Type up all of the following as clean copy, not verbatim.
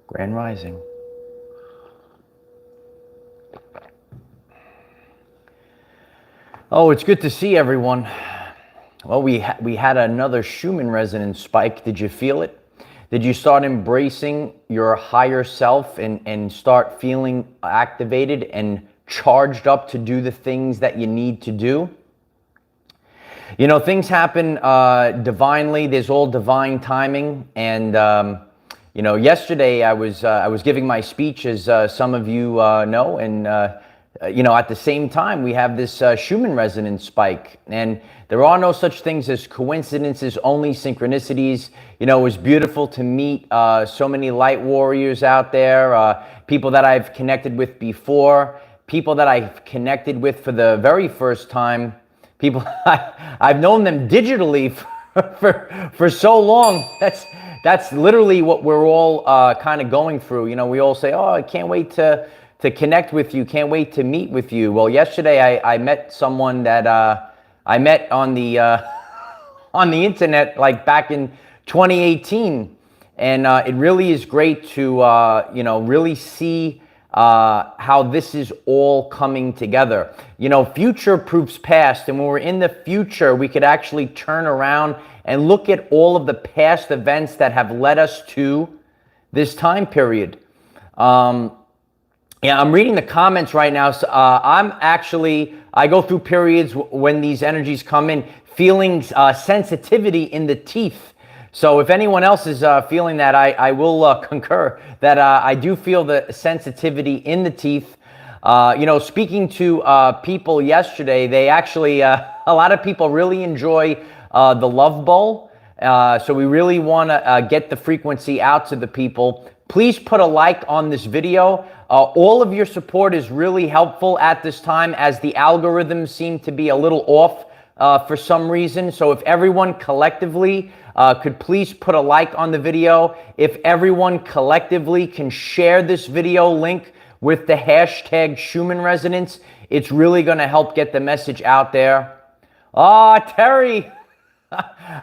Grand Rising. Oh, it's good to see everyone. Well, we had another Schumann resonance spike. Did you feel it? Did you start embracing your higher self and start feeling activated and charged up to do the things that you need to do? You know, things happen divinely. There's all divine timing. And, you know, yesterday I was giving my speech, as some of you know, and, you know, at the same time, we have this Schumann resonance spike. And there are no such things as coincidences, only synchronicities. You know, it was beautiful to meet so many light warriors out there, people that I've connected with before, people that I've connected with for the very first time. People, I've known them digitally for so long. That's literally what we're all kind of going through. You know, we all say, "Oh, I can't wait to connect with you. Can't wait to meet with you." Well, yesterday I met someone that I met on the internet, like back in 2018, and it really is great to you know, really see how this is all coming together. You know, future proofs past, and when we're in the future, we could actually turn around and look at all of the past events that have led us to this time period. Yeah, I'm reading the comments right now. So, I go through periods when these energies come in, feeling sensitivity in the teeth. So if anyone else is feeling that, I will concur that I do feel the sensitivity in the teeth. You know, speaking to people yesterday, they actually, a lot of people really enjoy the love bowl. So we really want to get the frequency out to the people. Please put a like on this video. All of your support is really helpful at this time, as the algorithms seem to be a little off for some reason. So if everyone collectively could please put a like on the video. If everyone collectively can share this video link with the hashtag Schumann Resonance, it's really going to help get the message out there. Ah, Terry.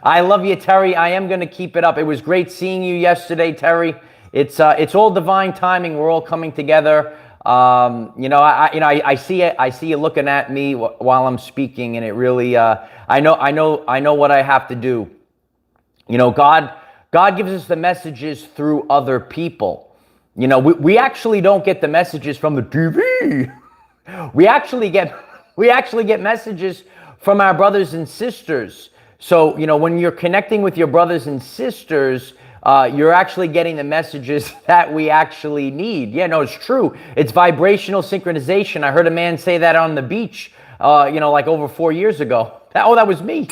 I love you, Terry. I am going to keep it up. It was great seeing you yesterday, Terry. It's all divine timing. We're all coming together. You know, I see it. I see you looking at me while I'm speaking, and it really, I know what I have to do. You know, God gives us the messages through other people. You know, we actually don't get the messages from the TV. We actually get messages from our brothers and sisters. So, you know, when you're connecting with your brothers and sisters, you're actually getting the messages that we actually need. Yeah, no, it's true. It's vibrational synchronization. I heard a man say that on the beach, you know, like over 4 years ago. Oh, that was me.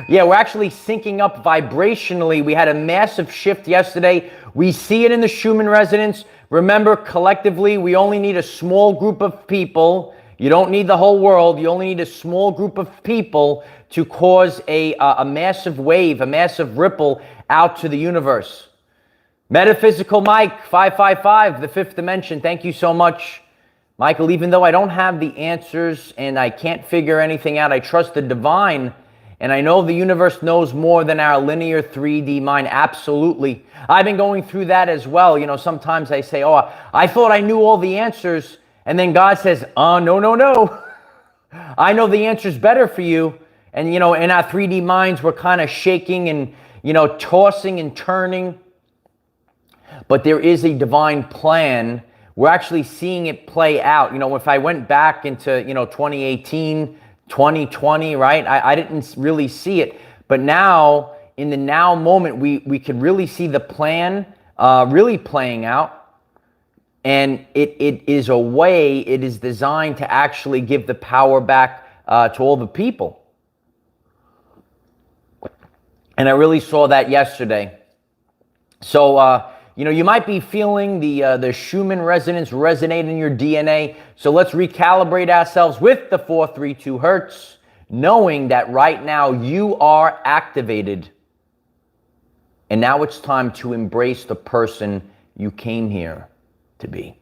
Yeah, we're actually syncing up vibrationally. We had a massive shift yesterday. We see it in the Schumann resonance. Remember, collectively, we only need a small group of people. You don't need the whole world. You only need a small group of people to cause a massive wave, a massive ripple out to the universe. Metaphysical Mike, 555, the fifth dimension. Thank you so much, Michael. Even though I don't have the answers and I can't figure anything out, I trust the divine, and I know the universe knows more than our linear 3D mind. Absolutely. I've been going through that as well. You know, sometimes I say, oh, I thought I knew all the answers. And then God says, no. I know the answer's better for you. And, you know, in our 3D minds, we're kind of shaking and, you know, tossing and turning. But there is a divine plan. We're actually seeing it play out. You know, if I went back into, you know, 2018, 2020, right? I didn't really see it. But now, in the now moment, we can really see the plan really playing out. And it is a way, it is designed to actually give the power back to all the people. And I really saw that yesterday. So, you know, you might be feeling the Schumann resonance resonate in your DNA. So let's recalibrate ourselves with the 432 hertz, knowing that right now you are activated. And now it's time to embrace the person you came here to be.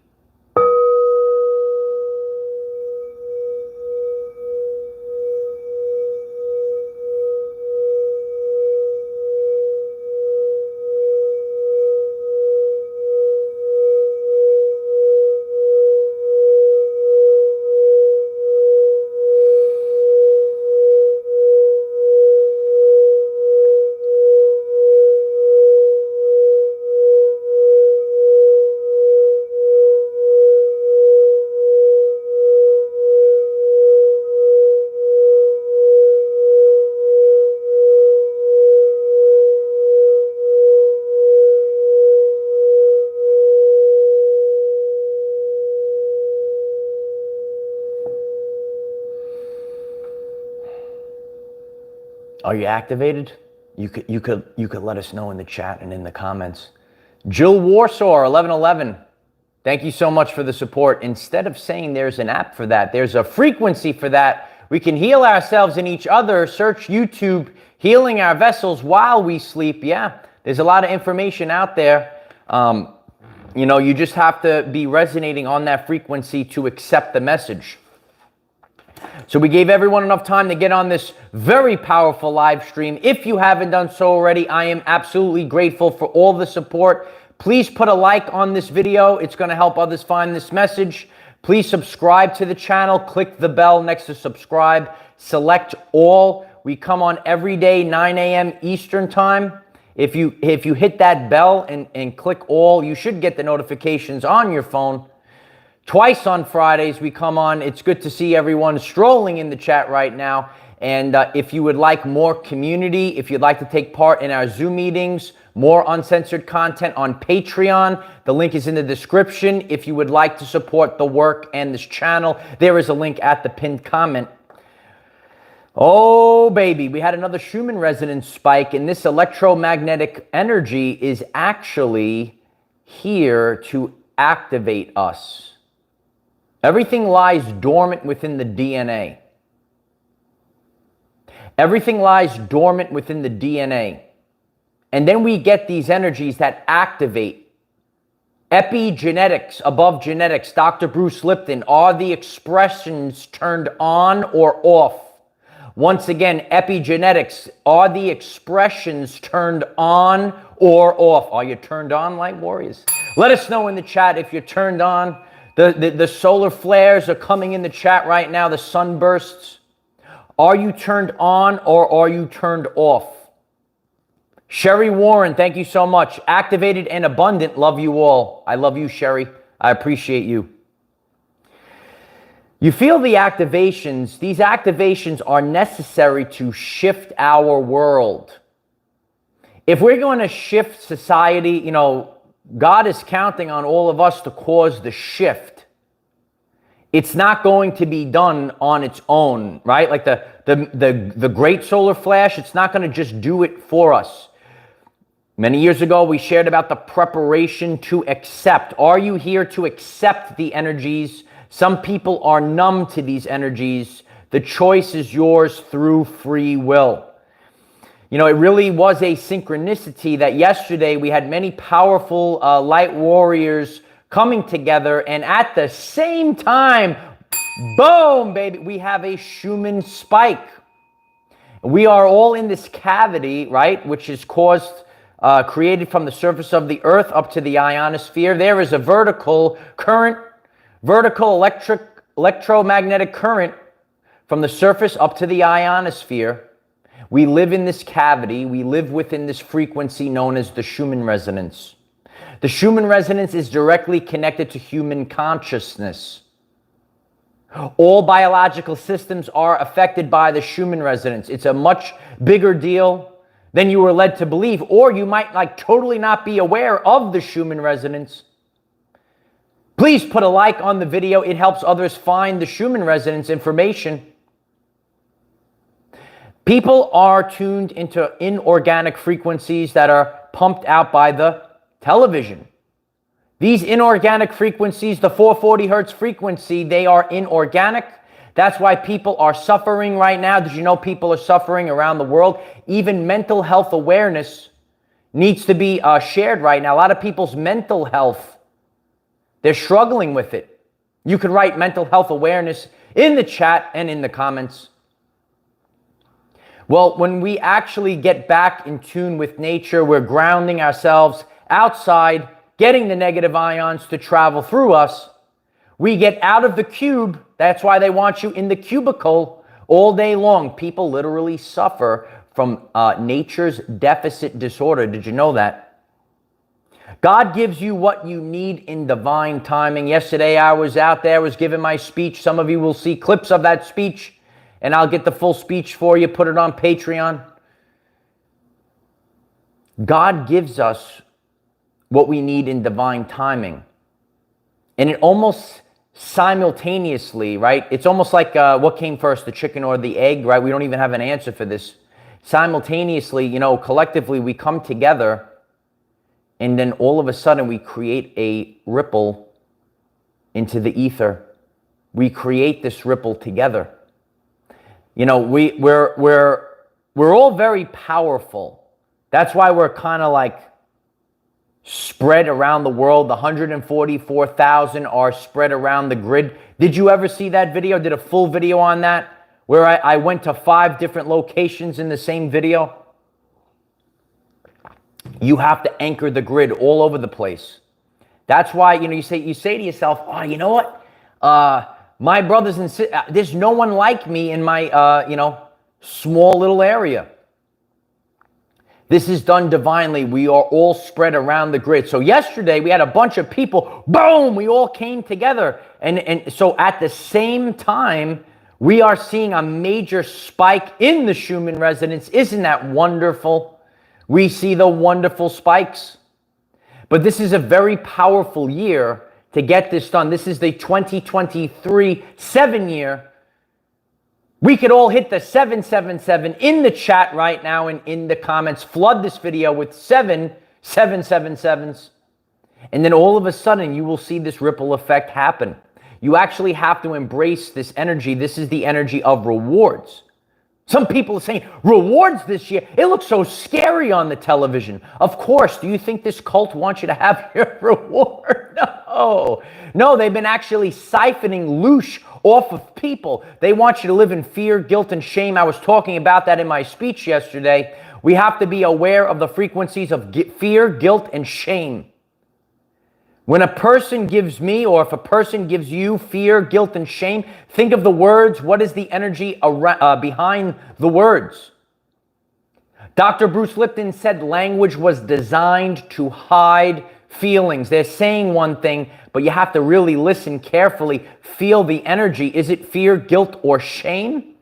Are you activated? You could let us know in the chat and in the comments. Jill Warsaw, 1111. Thank you so much for the support. Instead of saying there's an app for that, there's a frequency for that. We can heal ourselves and each other. Search YouTube, healing our vessels while we sleep. Yeah, there's a lot of information out there. You know, you just have to be resonating on that frequency to accept the message. So we gave everyone enough time to get on this very powerful live stream. If you haven't done so already, I am absolutely grateful for all the support. Please put a like on this video. It's going to help others find this message. Please subscribe to the channel. Click the bell next to subscribe. Select all. We come on every day, 9 a.m. Eastern time. If you hit that bell and click all, you should get the notifications on your phone. Twice on Fridays we come on. It's good to see everyone strolling in the chat right now. And if you would like more community, if you'd like to take part in our Zoom meetings, more uncensored content on Patreon, the link is in the description. If you would like to support the work and this channel, there is a link at the pinned comment. Oh, baby, we had another Schumann resonance spike, and this electromagnetic energy is actually here to activate us. Everything lies dormant within the DNA. Everything lies dormant within the DNA. And then we get these energies that activate. Epigenetics, above genetics, Dr. Bruce Lipton, are the expressions turned on or off? Once again, epigenetics, are the expressions turned on or off? Are you turned on, light warriors? Let us know in the chat if you're turned on. The solar flares are coming in the chat right now, the sunbursts. Are you turned on or are you turned off? Sherry Warren, thank you so much. Activated and abundant, love you all. I love you, Sherry. I appreciate you. You feel the activations. These activations are necessary to shift our world. If we're going to shift society, you know, God is counting on all of us to cause the shift. It's not going to be done on its own, right? Like the great solar flash, it's not going to just do it for us. Many years ago, we shared about the preparation to accept. Are you here to accept the energies? Some people are numb to these energies. The choice is yours through free will. You know, it really was a synchronicity that yesterday we had many powerful light warriors coming together, and at the same time, boom, baby, we have a Schumann spike. We are all in this cavity, right, which is created from the surface of the earth up to the ionosphere. There is a vertical current, vertical electromagnetic current from the surface up to the ionosphere. We live in this cavity. We live within this frequency known as the Schumann resonance. The Schumann resonance is directly connected to human consciousness. All biological systems are affected by the Schumann resonance. It's a much bigger deal than you were led to believe, or you might totally not be aware of the Schumann resonance. Please put a like on the video. It helps others find the Schumann resonance information. People are tuned into inorganic frequencies that are pumped out by the television. These inorganic frequencies, the 440 hertz frequency, they are inorganic. That's why people are suffering right now. Did you know people are suffering around the world? Even mental health awareness needs to be shared right now. A lot of people's mental health, they're struggling with it. You can write mental health awareness in the chat and in the comments. Well, when we actually get back in tune with nature, we're grounding ourselves outside, getting the negative ions to travel through us. We get out of the cube. That's why they want you in the cubicle all day long. People literally suffer from nature's deficit disorder. Did you know that? God gives you what you need in divine timing. Yesterday I was out there, was giving my speech. Some of you will see clips of that speech, and I'll get the full speech for you, put it on Patreon. God gives us what we need in divine timing. And it almost simultaneously, right? It's almost like what came first, the chicken or the egg, right? We don't even have an answer for this. Simultaneously, collectively we come together, and then all of a sudden we create a ripple into the ether. We create this ripple together. We're all very powerful. That's why we're kind of like spread around the world. The 144,000 are spread around the grid. Did you ever see that video? Did a full video on that where I went to 5 different locations in the same video? You have to anchor the grid all over the place. That's why, you say to yourself, oh, you know what? My brothers and sisters, there's no one like me in my, small little area. This is done divinely. We are all spread around the grid. So yesterday we had a bunch of people, boom, we all came together. And so at the same time, we are seeing a major spike in the Schumann resonance. Isn't that wonderful? We see the wonderful spikes. But this is a very powerful year to get this done. This is the 2023 7-year. We could all hit the 777 in the chat right now and in the comments. Flood this video with 7 777s. And then all of a sudden, you will see this ripple effect happen. You actually have to embrace this energy. This is the energy of rewards. Some people are saying, rewards this year? It looks so scary on the television. Of course, do you think this cult wants you to have your reward? No. No, they've been actually siphoning loosh off of people. They want you to live in fear, guilt, and shame. I was talking about that in my speech yesterday. We have to be aware of the frequencies of fear, guilt, and shame. When a person gives me, or if a person gives you fear, guilt, and shame, think of the words. What is the energy behind the words? Dr. Bruce Lipton said language was designed to hide feelings. They're saying one thing, but you have to really listen carefully, feel the energy. Is it fear, guilt, or shame?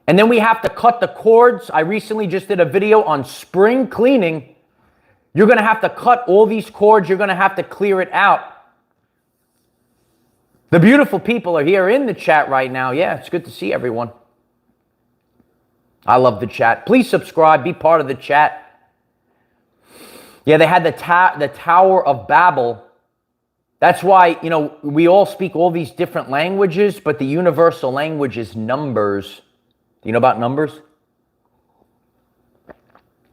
And then we have to cut the cords. I recently just did a video on spring cleaning. You're going to have to cut all these cords. You're going to have to clear it out. The beautiful people are here in the chat right now. Yeah, it's good to see everyone. I love the chat. Please subscribe. Be part of the chat. Yeah, they had the Tower of Babel. That's why, we all speak all these different languages, but the universal language is numbers. Do you know about numbers?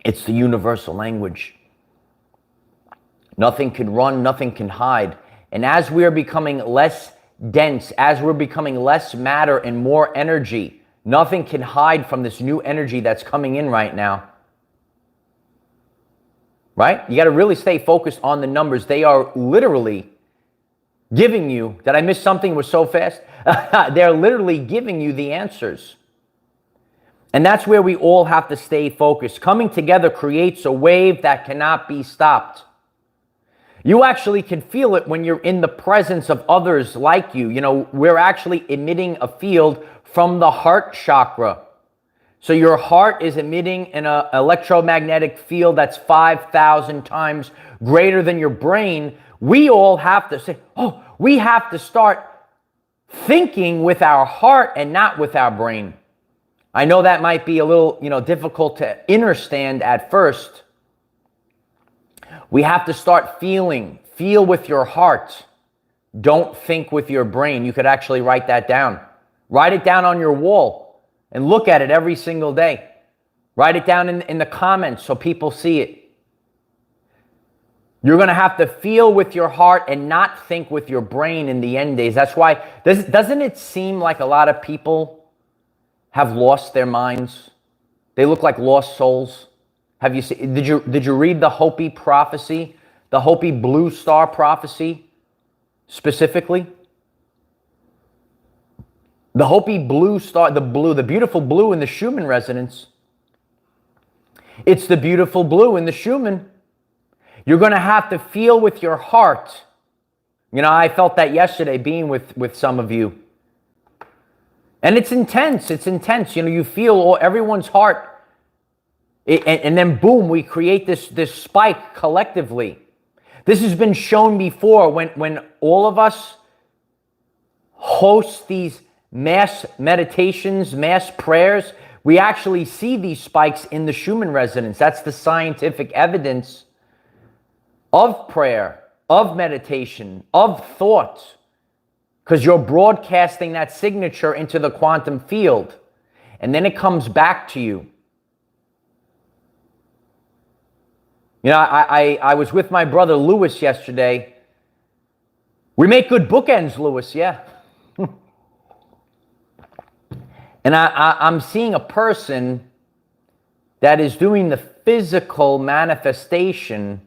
It's the universal language. Nothing can run, nothing can hide. And as we are becoming less dense, as we're becoming less matter and more energy, nothing can hide from this new energy that's coming in right now. Right? You got to really stay focused on the numbers. They are literally giving you, did I miss something? It was so fast. They're literally giving you the answers. And that's where we all have to stay focused. Coming together creates a wave that cannot be stopped. You actually can feel it when you're in the presence of others like you. We're actually emitting a field from the heart chakra. So your heart is emitting an electromagnetic field that's 5,000 times greater than your brain. We all have to say, we have to start thinking with our heart and not with our brain. I know that might be a little, difficult to understand at first. We have to start feeling. Feel with your heart. Don't think with your brain. You could actually write that down. Write it down on your wall and look at it every single day. Write it down in the comments so people see it. You're going to have to feel with your heart and not think with your brain in the end days. That's why, doesn't it seem like a lot of people have lost their minds? They look like lost souls. Have you seen, did you read the Hopi prophecy, the Hopi blue star prophecy specifically? The Hopi blue star, the beautiful blue in the Schumann resonance. It's the beautiful blue in the Schumann. You're going to have to feel with your heart. I felt that yesterday being with some of you. And it's intense. It's intense. You feel everyone's heart. And then boom, we create this spike collectively. This has been shown before when all of us host these mass meditations, mass prayers. We actually see these spikes in the Schumann resonance. That's the scientific evidence of prayer, of meditation, of thought, because you're broadcasting that signature into the quantum field, and then it comes back to you. You know, I was with my brother Lewis yesterday. We make good bookends, Lewis, yeah. And I'm seeing a person that is doing the physical manifestation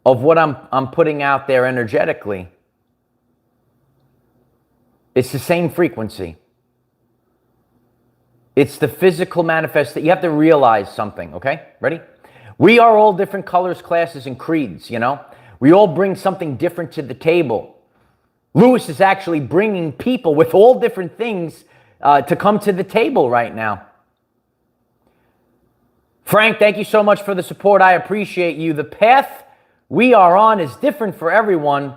of what I'm putting out there energetically. It's the same frequency. It's the physical manifestation. You have to realize something, okay? Ready? We are all different colors, classes, and creeds, you know? We all bring something different to the table. Lewis is actually bringing people with all different things to come to the table right now. Frank, thank you so much for the support. I appreciate you. The path we are on is different for everyone,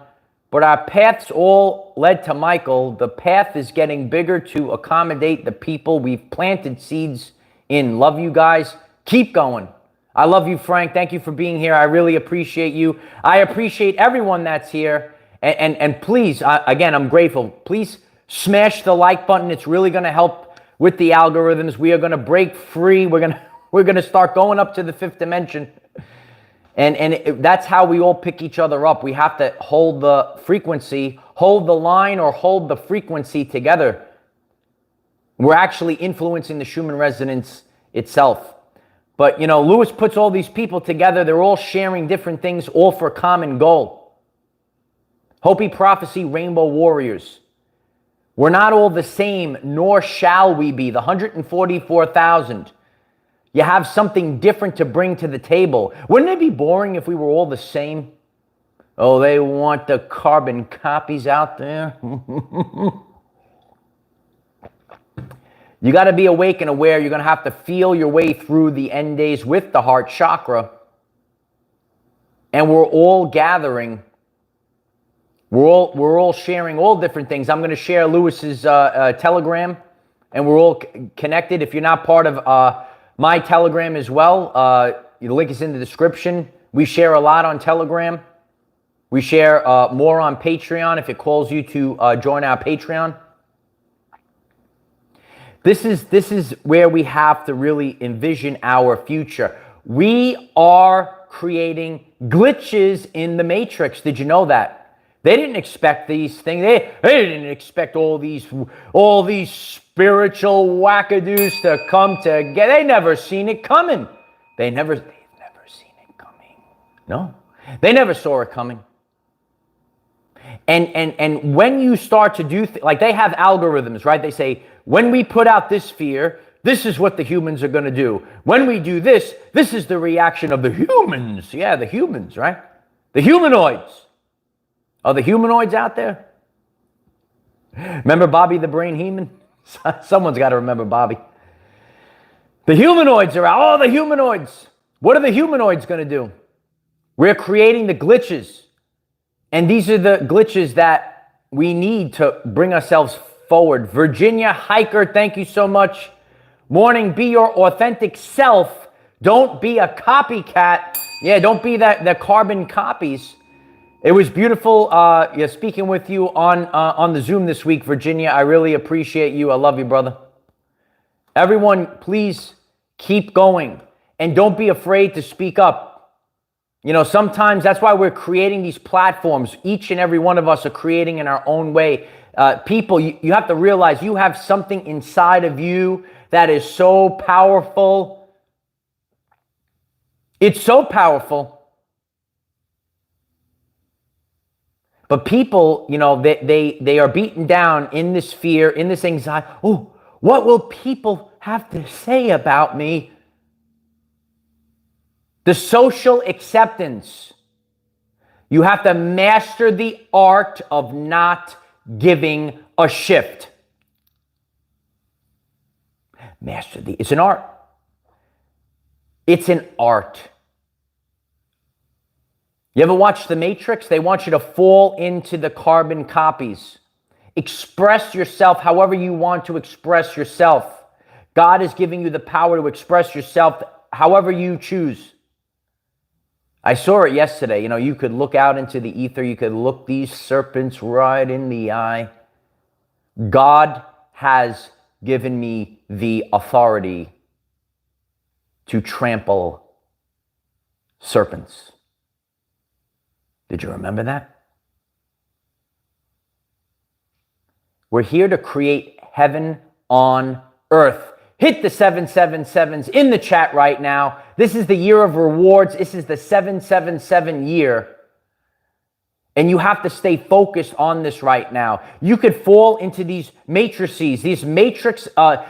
but our paths all led to Michael. The path is getting bigger to accommodate the people we've planted seeds in. Love you guys. Keep going. I love you, Frank. Thank you for being here. I really appreciate you. I appreciate everyone that's here. And please, again, I'm grateful. Please smash the like button. It's really going to help with the algorithms. We are going to break free. We're going to start going up to the fifth dimension. And that's how we all pick each other up. We have to hold the frequency, hold the line, or hold the frequency together. We're actually influencing the Schumann resonance itself. But, you know, Lewis puts all these people together. They're all sharing different things, all for a common goal. Hopi Prophecy Rainbow Warriors. We're not all the same, nor shall we be. The 144,000. You have something different to bring to the table. Wouldn't it be boring if we were all the same? Oh, they want the carbon copies out there. You got to be awake and aware. You're going to have to feel your way through the end days with the heart chakra. And we're all gathering. We're all sharing all different things. I'm going to share Lewis's Telegram, and we're all connected. If you're not part of my Telegram as well, the link is in the description. We share a lot on Telegram. We share more on Patreon if it calls you to join our Patreon. This is where we have to really envision our future. We are creating glitches in the matrix. Did you know that? They didn't expect these things. They didn't expect all these spiritual wackadoos to come together. They never seen it coming. They've never seen it coming. No, they never saw it coming. And when you start to do like they have algorithms, right? They say, when we put out this fear, this is what the humans are going to do. When we do this, this is the reaction of the humans. Yeah, the humans, right? The humanoids. Are the humanoids out there? Remember Bobby the Brain Heman? Someone's got to remember Bobby. The humanoids are out. Oh, the humanoids. What are the humanoids going to do? We're creating the glitches. And these are the glitches that we need to bring ourselves forward. Virginia Hiker, thank you so much. Morning, be your authentic self. Don't be a copycat. Yeah, don't be the carbon copies. It was beautiful speaking with you on the Zoom this week, Virginia. I really appreciate you. I love you, brother. Everyone, please keep going. And don't be afraid to speak up. You know, sometimes that's why we're creating these platforms. Each and every one of us are creating in our own way. People, you have to realize you have something inside of you that is so powerful. It's so powerful. But people, you know, they are beaten down in this fear, in this anxiety. Oh, what will people have to say about me? The social acceptance. You have to master the art of not giving a shift. It's an art. It's an art. You ever watch The Matrix? They want you to fall into the carbon copies. Express yourself however you want to express yourself. God is giving you the power to express yourself however you choose. I saw it yesterday. You know, you could look out into the ether. You could look these serpents right in the eye. God has given me the authority to trample serpents. Did you remember that? We're here to create heaven on earth. Hit the 777s in the chat right now. This is the year of rewards. This is the 777 year. And you have to stay focused on this right now. You could fall into these matrices, these matrix.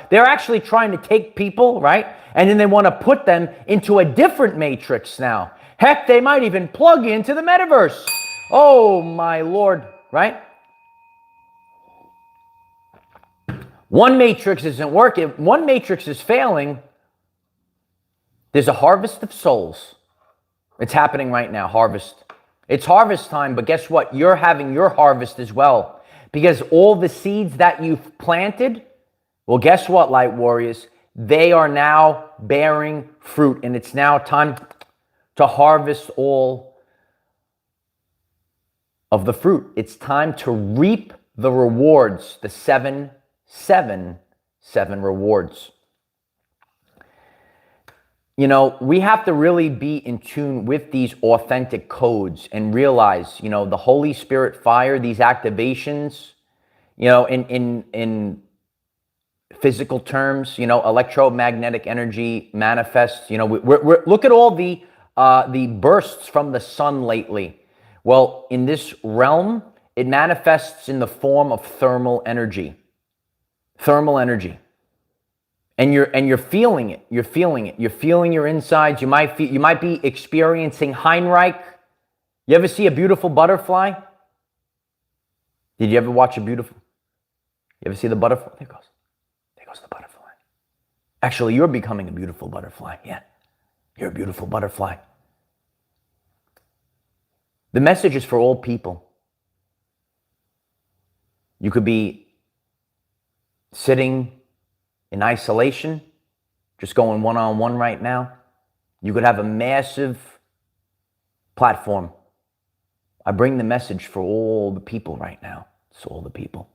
They're actually trying to take people, right? And then they want to put them into a different matrix now. Heck, they might even plug into the metaverse. Oh, my Lord, right? One matrix isn't working. One matrix is failing. There's a harvest of souls. It's happening right now, harvest. It's harvest time, but guess what? You're having your harvest as well. Because all the seeds that you've planted, well, guess what, light warriors? They are now bearing fruit, and it's now time to harvest all of the fruit. It's time to reap the rewards, the 777 rewards. You know, we have to really be in tune with these authentic codes and realize, you know, the Holy Spirit fire, these activations, you know, in physical terms, you know, electromagnetic energy manifests. You know, we're look at all the bursts from the sun lately. Well, in this realm, it manifests in the form of thermal energy. Thermal energy. And you're feeling it. You're feeling it. You're feeling your insides. You might be experiencing Heinrich. You ever see a beautiful butterfly? Did you ever watch a beautiful? You ever see the butterfly? There goes. There goes the butterfly. Actually, you're becoming a beautiful butterfly. Yeah. You're a beautiful butterfly. The message is for all people. You could be sitting in isolation, just going one-on-one right now. You could have a massive platform. I bring the message for all the people right now. It's all the people.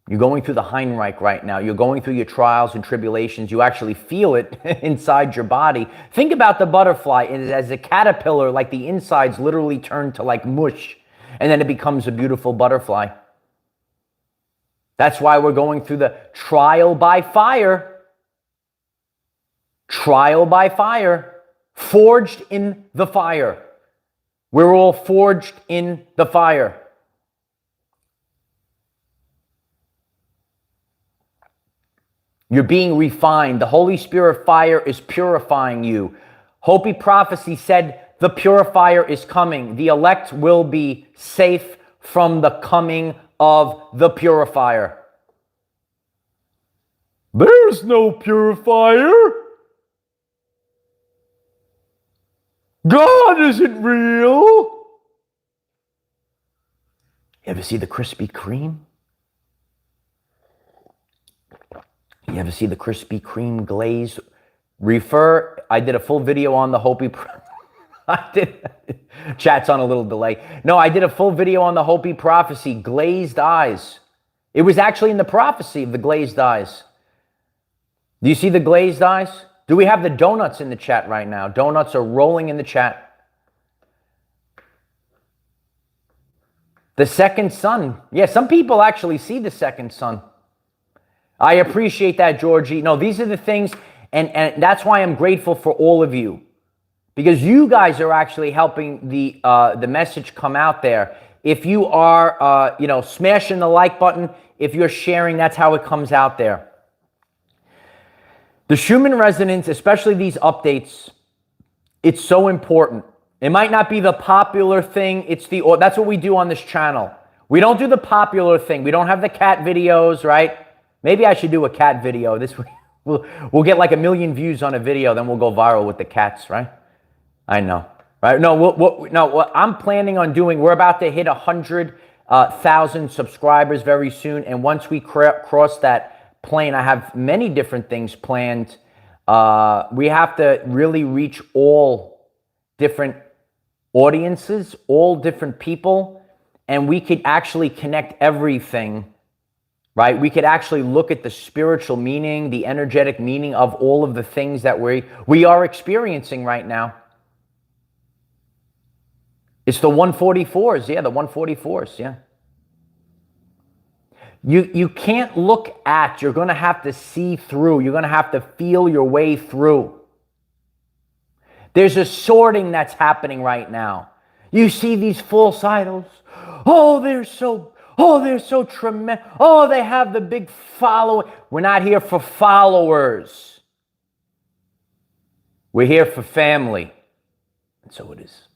You're going through the Heinrich right now. You're going through your trials and tribulations. You actually feel it inside your body. Think about the butterfly as a caterpillar, like the insides literally turn to like mush, and then it becomes a beautiful butterfly. That's why we're going through the trial by fire. Trial by fire. Forged in the fire. We're all forged in the fire. You're being refined. The Holy Spirit fire is purifying you. Hopi prophecy said the purifier is coming. The elect will be safe from the coming of the purifier. There's no purifier. God isn't real. You ever see the Krispy Kreme? You ever see the Krispy Kreme glaze? I did a full video on the Hopi. Chat's on a little delay. No, I did a full video on the Hopi prophecy, glazed eyes. It was actually in the prophecy of the glazed eyes. Do you see the glazed eyes? Do we have the donuts in the chat right now? Donuts are rolling in the chat. The second sun. Yeah, some people actually see the second sun. I appreciate that, Georgie. No, these are the things, and that's why I'm grateful for all of you. Because you guys are actually helping the message come out there. If you are, smashing the like button, if you're sharing, that's how it comes out there. The Schumann resonance, especially these updates, it's so important. It might not be the popular thing. That's what we do on this channel. We don't do the popular thing. We don't have the cat videos, right? Maybe I should do a cat video. We'll get like 1 million views on a video, then we'll go viral with the cats, right? I know, right? No, what I'm planning on doing, we're about to hit 100 1,000 subscribers very soon. And once we cross that plane, I have many different things planned. We have to really reach all different audiences, all different people, and we could actually connect everything, right? We could actually look at the spiritual meaning, the energetic meaning of all of the things that we are experiencing right now. It's the 144s, yeah, the 144s, yeah. You can't look at, you're going to have to see through. You're going to have to feel your way through. There's a sorting that's happening right now. You see these false idols. Oh, they're so tremendous. Oh, they have the big following. We're not here for followers. We're here for family. And so it is.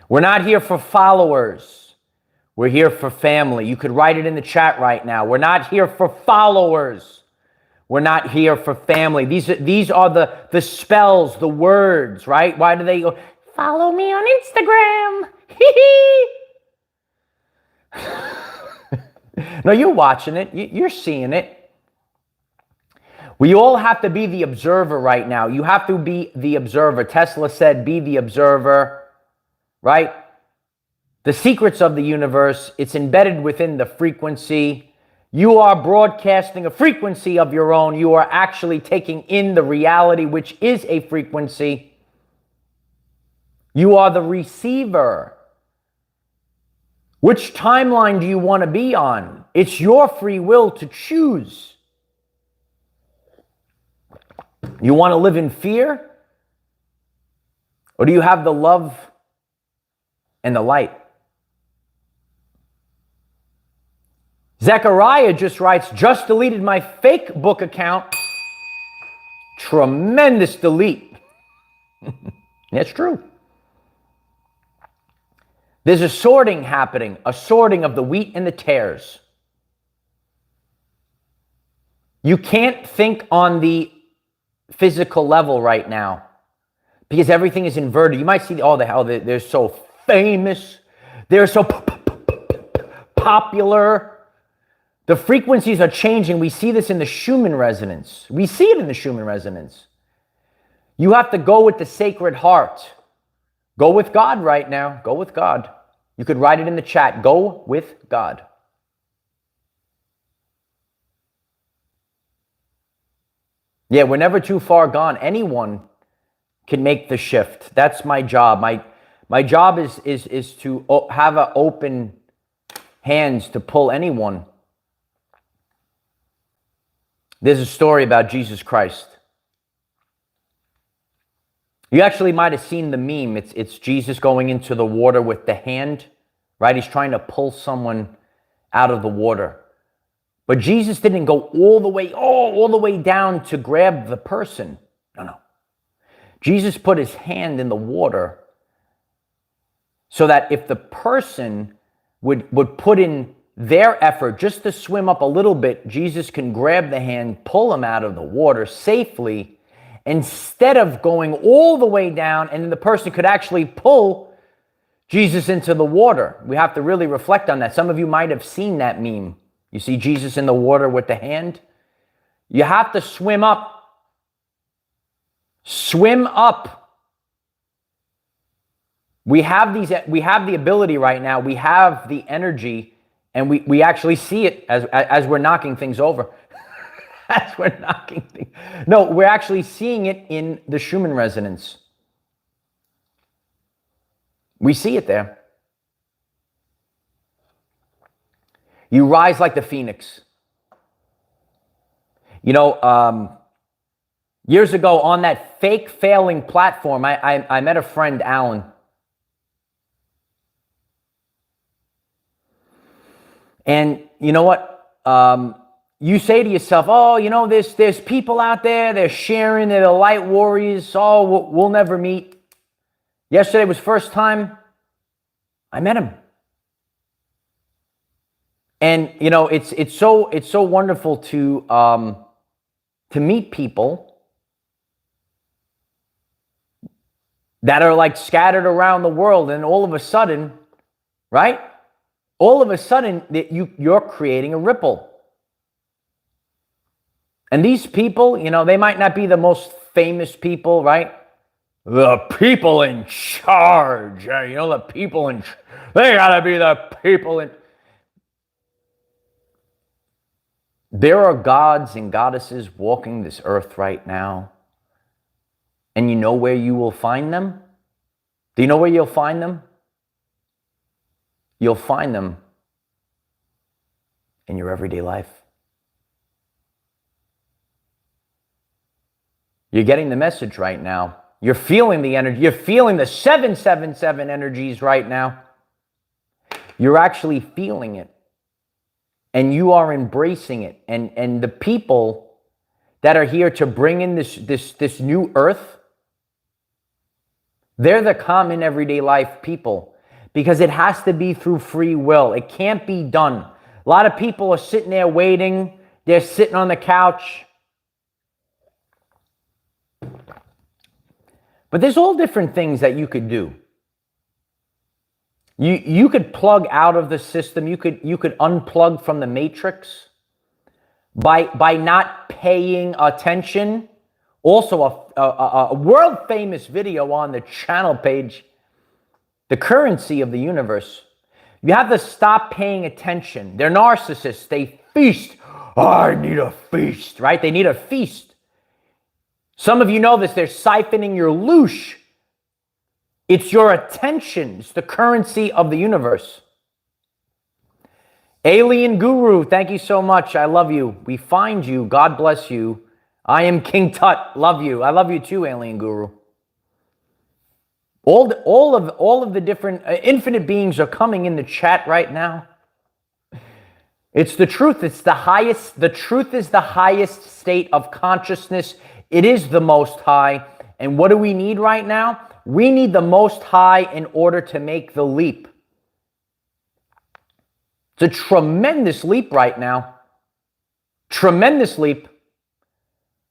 We're not here for followers. We're here for family. You could write it in the chat right now. We're not here for followers. We're not here for family. These are the spells, the words, right? Why do they go, follow me on Instagram? No, you're watching it. You're seeing it. We all have to be the observer right now. You have to be the observer. Tesla said, be the observer, right? The secrets of the universe, it's embedded within the frequency. You are broadcasting a frequency of your own. You are actually taking in the reality, which is a frequency. You are the receiver. Which timeline do you want to be on? It's your free will to choose. You want to live in fear? Or do you have the love and the light? Zechariah just writes, just deleted my fake book account. Tremendous delete. That's true. There's a sorting happening, a sorting of the wheat and the tares. You can't think on the physical level right now because everything is inverted. You might see, they're so famous. They're so popular. The frequencies are changing. We see this in the Schumann resonance. We see it in the Schumann resonance. You have to go with the Sacred Heart. Go with God right now. Go with God. You could write it in the chat. Go with God. Yeah, we're never too far gone. Anyone can make the shift. That's my job. My job is to have an open hands to pull anyone. There's a story about Jesus Christ. You actually might have seen the meme. It's Jesus going into the water with the hand, right? He's trying to pull someone out of the water. But Jesus didn't go all the way down to grab the person. No. Jesus put his hand in the water so that if the person would put in their effort just to swim up a little bit, Jesus can grab the hand, pull him out of the water safely, instead of going all the way down, and then the person could actually pull Jesus into the water. We have to really reflect on that. Some of you might have seen that meme. You see Jesus in the water with the hand. You have to swim up. Swim up. We have the ability right now. We have the energy, and we actually see it as we're knocking things over. As we're knocking things. No, we're actually seeing it in the Schumann resonance. We see it there. You rise like the phoenix. You know, years ago on that fake failing platform, I met a friend, Alan. And you know what? You say to yourself, oh, you know, there's people out there, they're sharing, they're the light warriors, oh, we'll never meet. Yesterday was first time I met him. And you know, it's so wonderful to meet people that are like scattered around the world, and all of a sudden, right? all of a sudden you're creating a ripple. And these people, you know, they might not be the most famous people, right? The people in charge, you know, the people in, they gotta be the people in. There are gods and goddesses walking this earth right now. And you know where you will find them? Do you know where you'll find them? You'll find them in your everyday life. You're getting the message right now. You're feeling the energy. You're feeling the 777 energies right now. You're actually feeling it. And you are embracing it. And the people that are here to bring in this new earth, they're the common everyday life people, because it has to be through free will. It can't be done. A lot of people are sitting there waiting. They're sitting on the couch. But there's all different things that you could do. You could plug out of the system. You could unplug from the matrix by not paying attention. Also, a world famous video on the channel page, The Currency of the Universe. You have to stop paying attention. They're narcissists. They feast. Oh, I need a feast, right? They need a feast. Some of you know this. They're siphoning your loosh. It's your attention. It's the currency of the universe. Alien Guru, thank you so much. I love you. We find you. God bless you. I am King Tut. Love you. I love you too, Alien Guru. All of the different infinite beings are coming in the chat right now. It's the truth. It's the highest. The truth is the highest state of consciousness. It is the most high. And what do we need right now? We need the most high in order to make the leap. It's a tremendous leap right now. Tremendous leap.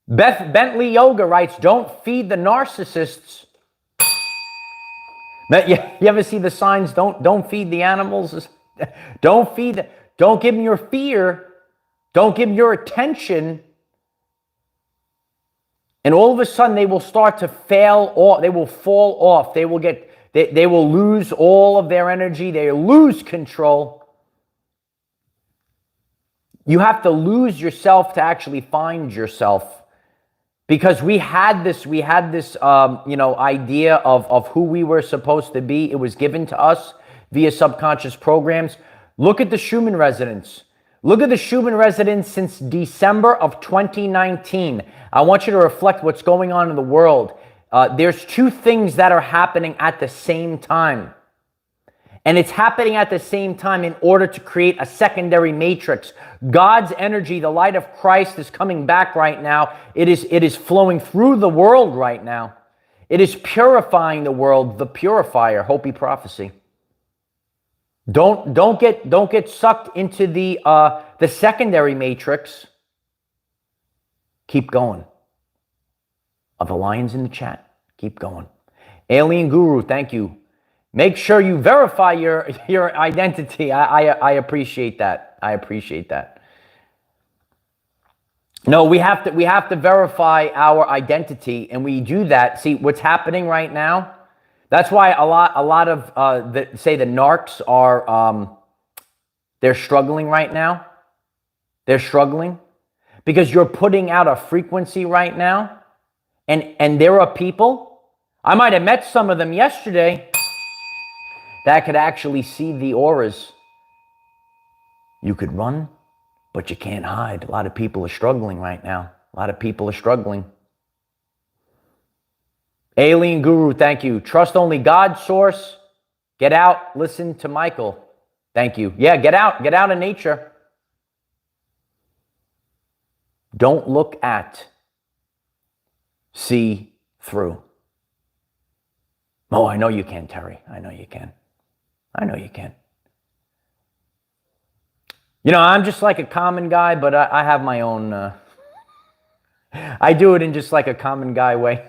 Beth Bentley Yoga writes, don't feed the narcissists. You ever see the signs? Don't feed the animals. Don't give them your fear. Don't give them your attention. And all of a sudden they will start to fail off. They will fall off. They will lose all of their energy. They lose control. You have to lose yourself to actually find yourself. Because we had this idea of who we were supposed to be. It was given to us via subconscious programs. Look at the Schumann resonance. Look at the Schumann resonance since December of 2019. I want you to reflect what's going on in the world. There's two things that are happening at the same time. And it's happening at the same time in order to create a secondary matrix. God's energy, the light of Christ, is coming back right now. It is flowing through the world right now. It is purifying the world, the purifier, Hopi prophecy. Don't get sucked into the secondary matrix. Keep going. Of the lions in the chat, keep going. Alien Guru, thank you. Make sure you verify your identity. I appreciate that. I appreciate that. No, we have to verify our identity, and we do that. See what's happening right now. That's why a lot of the narcs are they're struggling right now. They're struggling because you're putting out a frequency right now, and there are people. I might have met some of them yesterday that could actually see the auras. You could run, but you can't hide. A lot of people are struggling right now. A lot of people are struggling. Alien Guru, thank you. Trust only God source. Get out, listen to Michael. Thank you. Yeah, get out of nature. Don't look at, see through. Oh, I know you can, Terry. I know you can. I know you can. You know, I'm just like a common guy, but I have my own... I do it in just like a common guy way.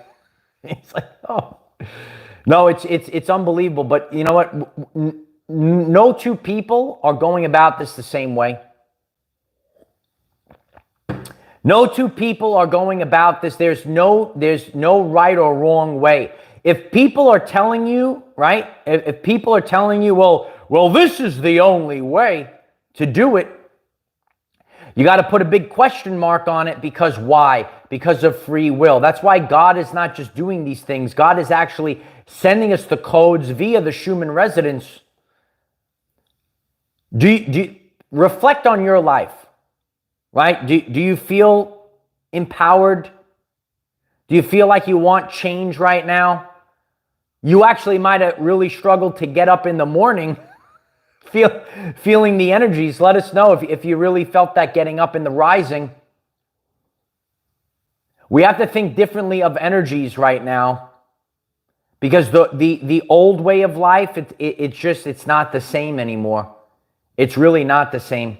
It's like, oh. No, it's unbelievable. But you know what? No two people are going about this the same way. No two people are going about this. There's no right or wrong way. If people are telling you, right? If people are telling you, well, this is the only way to do it, you got to put a big question mark on it, because why? Because of free will. That's why God is not just doing these things. God is actually sending us the codes via the Schumann resonance. Do you reflect on your life, right? Do you feel empowered? Do you feel like you want change right now? You actually might have really struggled to get up in the morning feeling the energies. Let us know if you really felt that getting up in the rising. We have to think differently of energies right now, because the old way of life, it's not the same anymore. It's really not the same.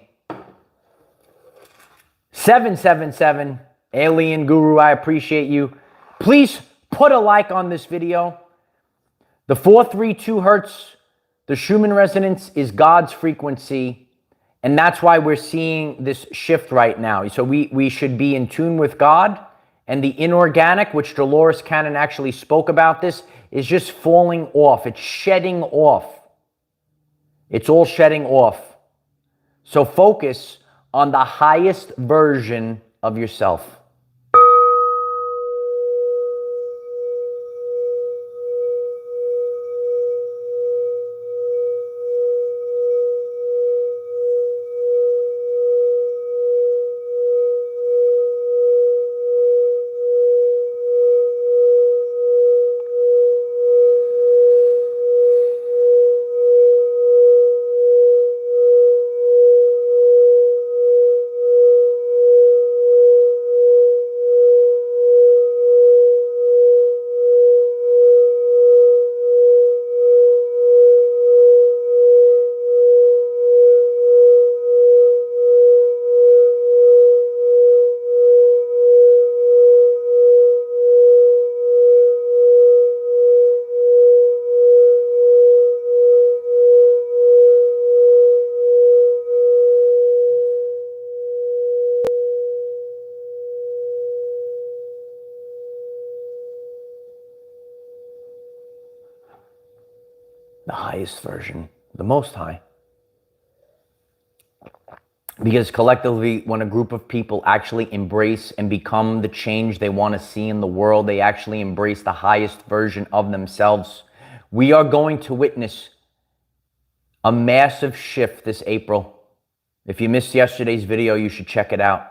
777, Alien Guru, I appreciate you. Please put a like on this video. The 432 hertz, the Schumann resonance, is God's frequency, and that's why we're seeing this shift right now. So we should be in tune with God, and the inorganic, which Dolores Cannon actually spoke about this, is just falling off. It's shedding off. It's all shedding off. So focus on the highest version of yourself. The highest version, the most high. Because collectively, when a group of people actually embrace and become the change they want to see in the world, they actually embrace the highest version of themselves, we are going to witness a massive shift this April. If you missed yesterday's video, you should check it out.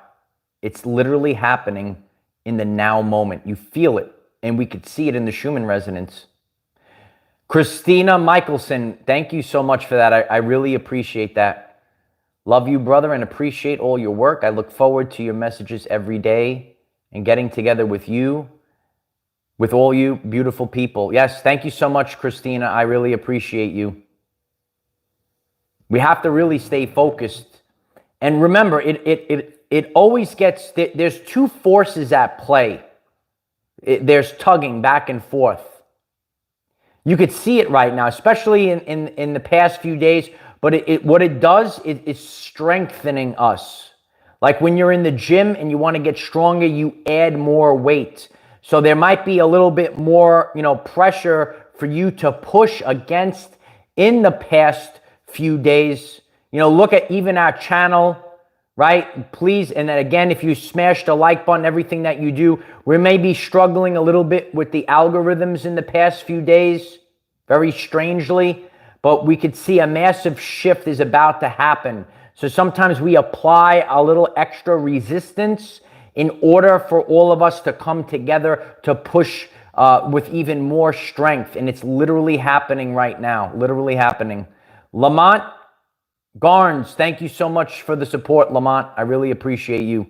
It's literally happening in the now moment. You feel it, and we could see it in the Schumann resonance. Christina Michelson, thank you so much for that. I really appreciate that. Love you, brother, and appreciate all your work. I look forward to your messages every day and getting together with you, with all you beautiful people. Yes, thank you so much, Christina. I really appreciate you. We have to really stay focused. And remember, it always gets, there's two forces at play. There's tugging back and forth. You could see it right now, especially in the past few days. But what it does, it's strengthening us. Like when you're in the gym and you want to get stronger, you add more weight. So there might be a little bit more, pressure for you to push against in the past few days. Look at even our channel, right? Please, and then again, if you smash the like button, everything that you do, we may be struggling a little bit with the algorithms in the past few days, very strangely, but we could see a massive shift is about to happen. So sometimes we apply a little extra resistance in order for all of us to come together to push with even more strength. And it's literally happening right now, literally happening. Lamont Garnes, thank you so much for the support, Lamont. I really appreciate you.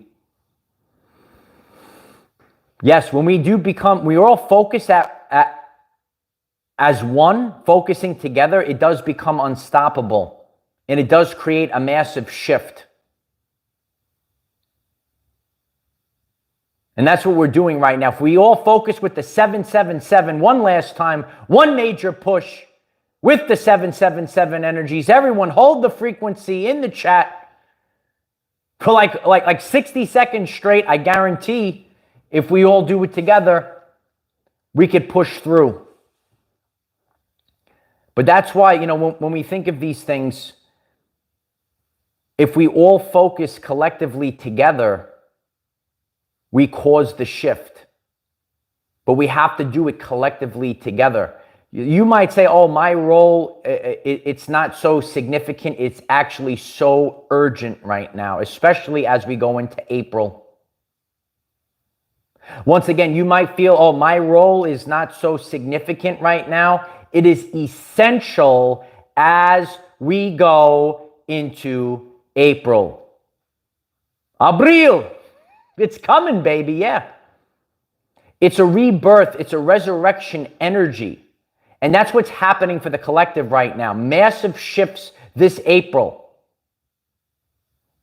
Yes, when we do become, we all focus as one, focusing together, it does become unstoppable. And it does create a massive shift. And that's what we're doing right now. If we all focus with the 777 one last time, one major push, with the 777 energies. Everyone hold the frequency in the chat for like 60 seconds straight. I guarantee if we all do it together, we could push through. But that's why, you know, when we think of these things, if we all focus collectively together, we cause the shift. But we have to do it collectively together. You might say, oh, my role, it's not so significant. It's actually so urgent right now, especially as we go into April. Once again, you might feel, oh, my role is not so significant right now. It is essential as we go into April. Abril. It's coming, baby. Yeah. It's a rebirth. It's a resurrection energy. And that's what's happening for the collective right now. Massive shifts this April.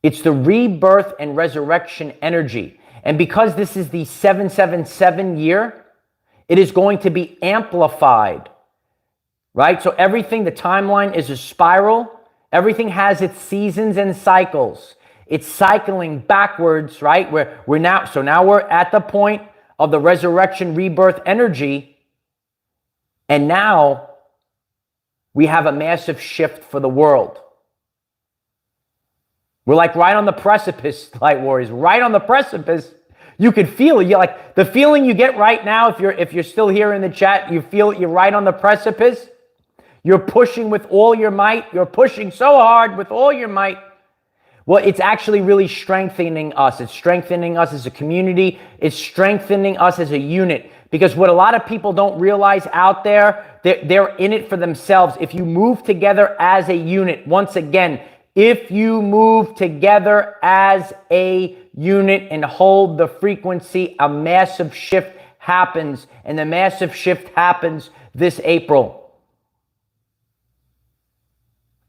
It's the rebirth and resurrection energy. And because this is the 777 year, it is going to be amplified. Right? So everything, the timeline is a spiral. Everything has its seasons and cycles. It's cycling backwards, right? Now we're at the point of the resurrection rebirth energy. And now we have a massive shift for the world. We're like right on the precipice, Light Warriors, right on the precipice. You could feel it. You're like the feeling you get right now, if you're still here in the chat, you feel you're right on the precipice. You're pushing with all your might. You're pushing so hard with all your might. Well, it's actually really strengthening us. It's strengthening us as a community. It's strengthening us as a unit. Because what a lot of people don't realize out there, they're in it for themselves. If you move together as a unit, once again, if you move together as a unit and hold the frequency, a massive shift happens. And the massive shift happens this April.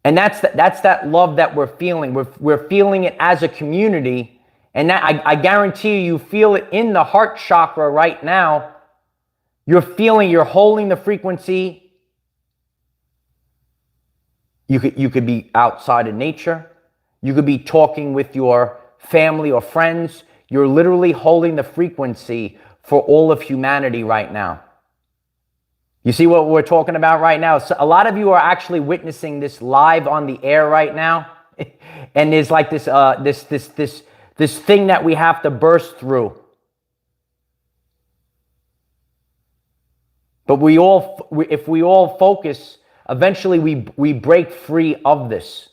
And that's that love that we're feeling. We're feeling it as a community. And that, I guarantee you feel it in the heart chakra right now. You're holding the frequency. You could be outside in nature. You could be talking with your family or friends. You're literally holding the frequency for all of humanity right now. You see what we're talking about right now? So a lot of you are actually witnessing this live on the air right now. And there's like this thing that we have to burst through. But if we all focus, eventually we break free of this.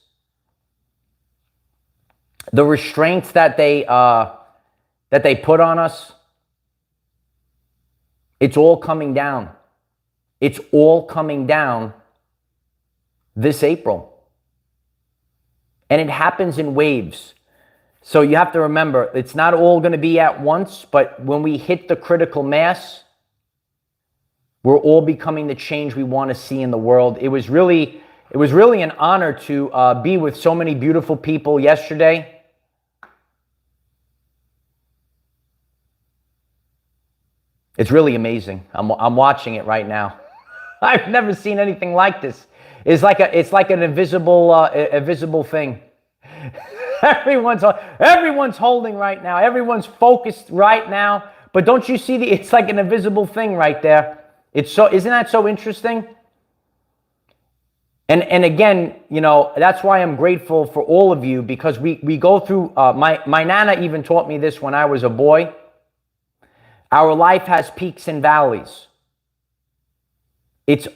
The restraints that they put on us, it's all coming down. It's all coming down this April. And it happens in waves. So you have to remember, it's not all going to be at once, but when we hit the critical mass, we're all becoming the change we want to see in the world. It was really an honor to be with so many beautiful people yesterday. It's really amazing. I'm watching it right now. I've never seen anything like this. It's like an invisible thing. Everyone's holding right now. Everyone's focused right now. But don't you see it's like an invisible thing right there. Isn't that so interesting? And again, you know, that's why I'm grateful for all of you, because we go through, my Nana even taught me this when I was a boy. Our life has peaks and valleys.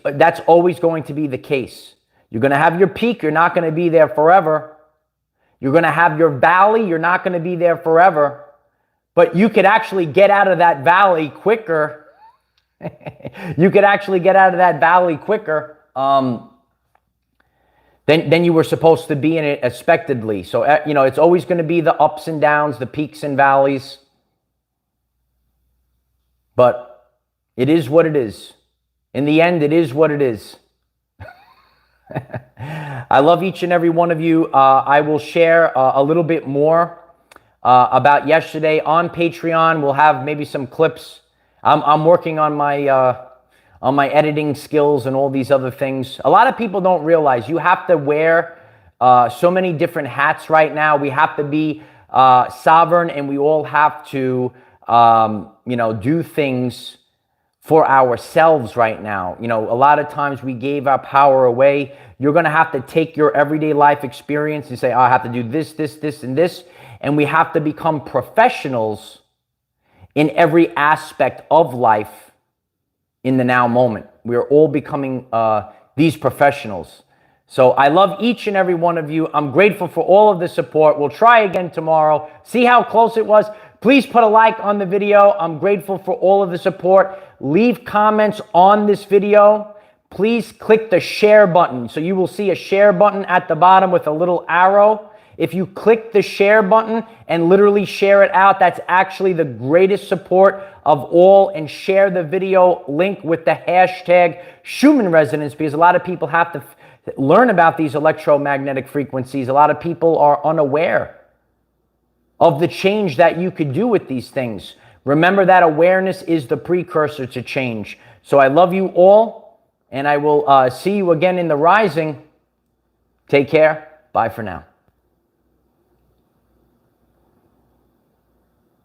That's always going to be the case. You're going to have your peak. You're not going to be there forever. You're going to have your valley. You're not going to be there forever. But you could actually get out of that valley quicker. You could actually get out of that valley quicker than you were supposed to be in it expectedly. So, you know, it's always going to be the ups and downs, the peaks and valleys. But it is what it is. In the end, it is what it is. I love each and every one of you. I will share a little bit more about yesterday on Patreon. We'll have maybe some clips. I'm working on my on my editing skills and all these other things. A lot of people don't realize you have to wear so many different hats right now. We have to be sovereign, and we all have to, do things for ourselves right now. A lot of times we gave our power away. You're going to have to take your everyday life experience and say, oh, I have to do this, this, this, and this. And we have to become professionals in every aspect of life in the now moment. We're all becoming these professionals. So I love each and every one of you. I'm grateful for all of the support. We'll try again tomorrow. See how close it was? Please put a like on the video. I'm grateful for all of the support. Leave comments on this video. Please click the share button. So you will see a share button at the bottom with a little arrow. If you click the share button and literally share it out, that's actually the greatest support of all. And share the video link with the hashtag Schumann resonance, because a lot of people have to learn about these electromagnetic frequencies. A lot of people are unaware of the change that you could do with these things. Remember that awareness is the precursor to change. So I love you all, and I will see you again in the rising. Take care. Bye for now.